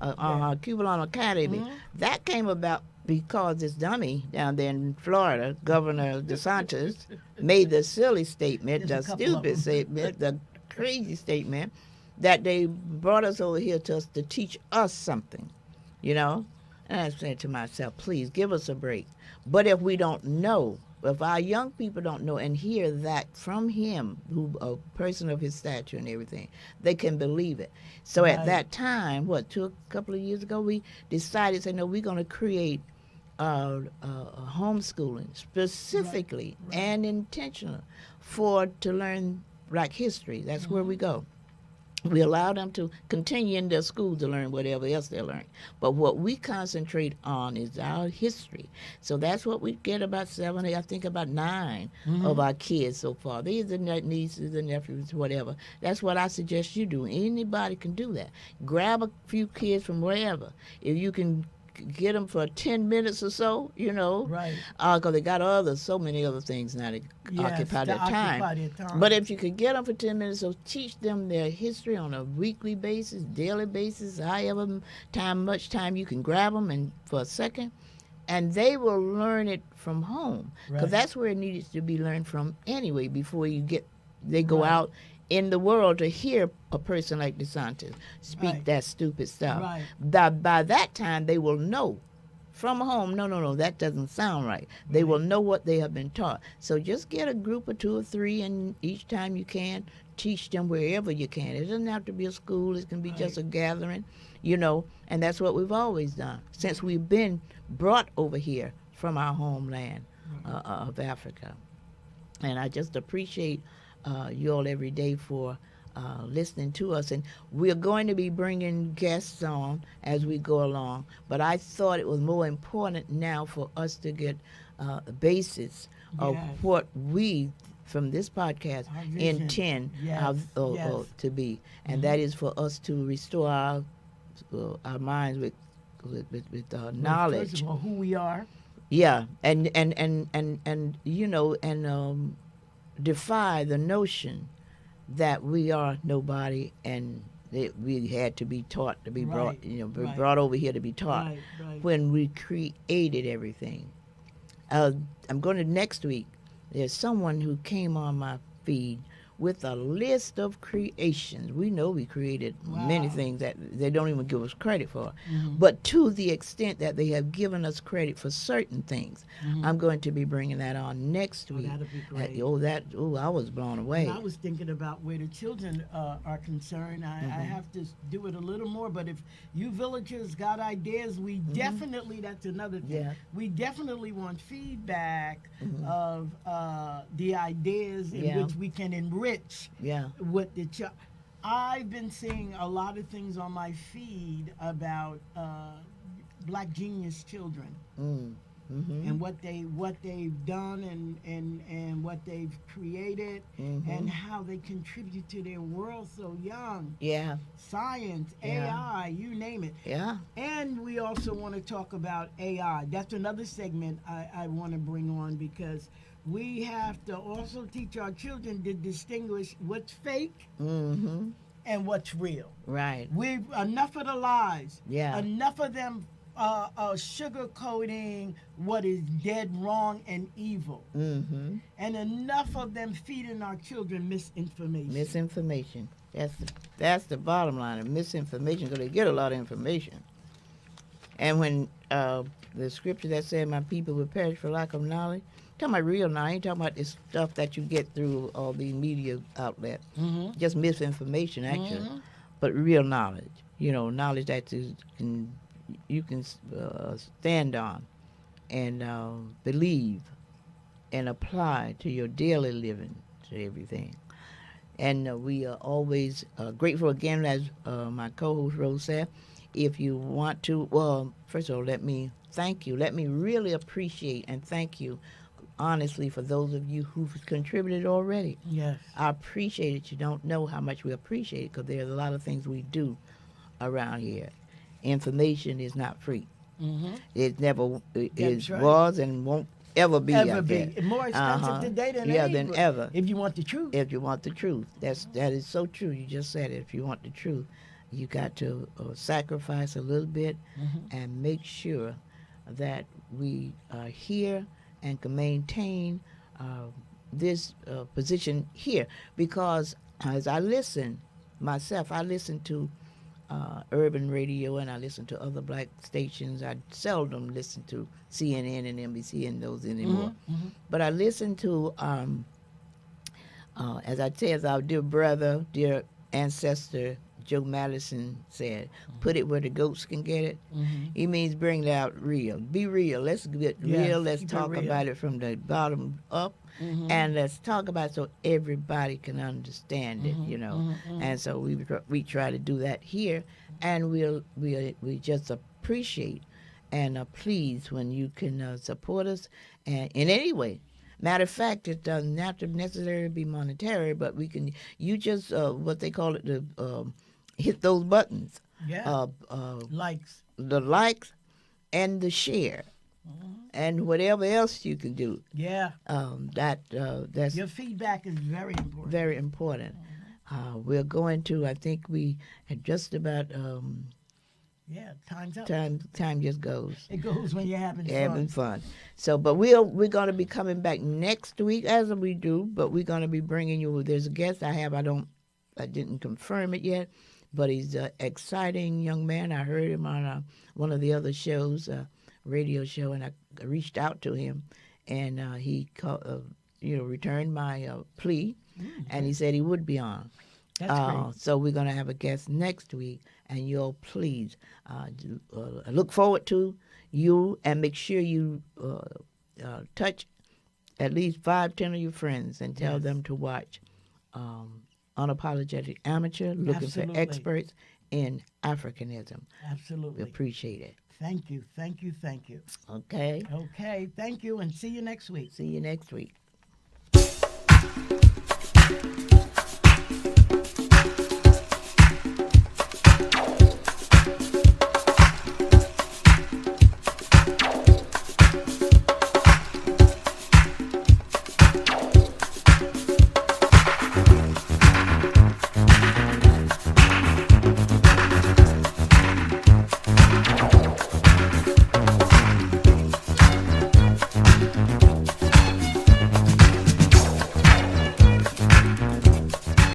Cubalon Academy. That came about because this dummy down there in Florida, Governor DeSantis, made the silly statement, the stupid statement, the crazy statement, that they brought us over here to teach us something, you know? And I said to myself, please give us a break. But if we don't know, if our young people don't know and hear that from him, who a person of his stature and everything, they can believe it. So at that time, a couple of years ago, we decided, say, no, we're going to create homeschooling specifically and intentional to learn Black history. That's where we go. We allow them to continue in their school to learn whatever else they're learning. But what we concentrate on is our history. So that's what we get about 7, I think about 9 of our kids so far. These are nieces and nephews, whatever. That's what I suggest you do. Anybody can do that. Grab a few kids from wherever. If you can get them for 10 minutes or so, you know. Right. Because they got so many other things now to occupy their time. But if you could get them for 10 minutes, so teach them their history on a weekly basis, daily basis, however much time you can grab them and for a second, and they will learn it from home. Because that's where it needs to be learned from anyway before they go out in the world to hear a person like DeSantis speak that stupid stuff. By that time, they will know from home, no, that doesn't sound right. They will know what they have been taught. So just get a group of 2 or 3, and each time you can, teach them wherever you can. It doesn't have to be a school. It can be just a gathering, you know, and that's what we've always done since we've been brought over here from our homeland of Africa. And I just appreciate you all every day for listening to us. And we're going to be bringing guests on as we go along. But I thought it was more important now for us to get the basis of what we, from this podcast, intend to be. And that is for us to restore our minds with knowledge. First of all, who we are. Yeah, and you know, and defy the notion that we are nobody and that we had to be taught to be brought, brought over here to be taught when we created everything. I'm going to next week. There's someone who came on my feed with a list of creations. We know we created many things that they don't even give us credit for. But to the extent that they have given us credit for certain things, I'm going to be bringing that on next week. That'll be great. I was blown away. And I was thinking about where the children are concerned. I have to do it a little more, but if you villagers got ideas, we definitely, that's another thing. Yeah. We definitely want feedback of the ideas in which we can enrich what the child. I've been seeing a lot of things on my feed about Black genius children and what they've done and what they've created and how they contribute to their world so young. Yeah. Science, AI, you name it. Yeah. And we also want to talk about AI. That's another segment I want to bring on, because we have to also teach our children to distinguish what's fake and what's real. Right. Enough of the lies. Yeah. Enough of them sugarcoating what is dead wrong and evil. And enough of them feeding our children misinformation. Misinformation. That's the bottom line of misinformation, because they get a lot of information. And when the scripture that said, my people will perish for lack of knowledge, talking about real knowledge. I ain't talking about this stuff that you get through all these media outlets. Just misinformation, actually. But real knowledge. You know, knowledge that you can stand on and believe and apply to your daily living, to everything. And we are always grateful again, as my co-host Rose said. If you want to, well, first of all, let me thank you. Let me really appreciate and thank you honestly for those of you who've contributed already. Yes. I appreciate it. You don't know how much we appreciate it, because there's a lot of things we do around here. Information is not free. It never was and won't ever be. More expensive today than ever. If you want the truth. If you want the truth. That is so true. You just said it. If you want the truth, you got to sacrifice a little bit and make sure that we are here and can maintain this position here, because as I listen myself, I listen to urban radio and I listen to other black stations. I seldom listen to CNN and NBC and those anymore. But I listen to, as I say, as our dear brother, dear ancestor Joe Madison said, put it where the goats can get it. He means bring it out real. Be real. Let's get real. Let's talk about it from the bottom up. And let's talk about it so everybody can understand it, you know. And so we try to do that here, and we just appreciate and are pleased when you can support us and in any way. Matter of fact, it doesn't have to necessarily be monetary, but we can. You just what they call it, hit those buttons. Yeah. Likes. The likes and the share. And whatever else you can do. Yeah. That's your feedback is very important. Very important. We're going to. I think we had just about. Yeah, time's up. Time just goes. It goes when you're having fun. Having fun. So, but we're going to be coming back next week, as we do. But we're going to be bringing you. There's a guest I have. I didn't confirm it yet, but he's an exciting young man. I heard him on one of the other shows. Radio show, and I reached out to him, and he returned my plea, and he said he would be on. That's great. So we're going to have a guest next week, and you'll please look forward to you, and make sure you touch at least 5-10 of your friends and tell them to watch Unapologetic Amateur, looking Absolutely. for experts in Africanism. Absolutely. We appreciate it. Thank you. Okay. Okay. Thank you, and see you next week. See you next week.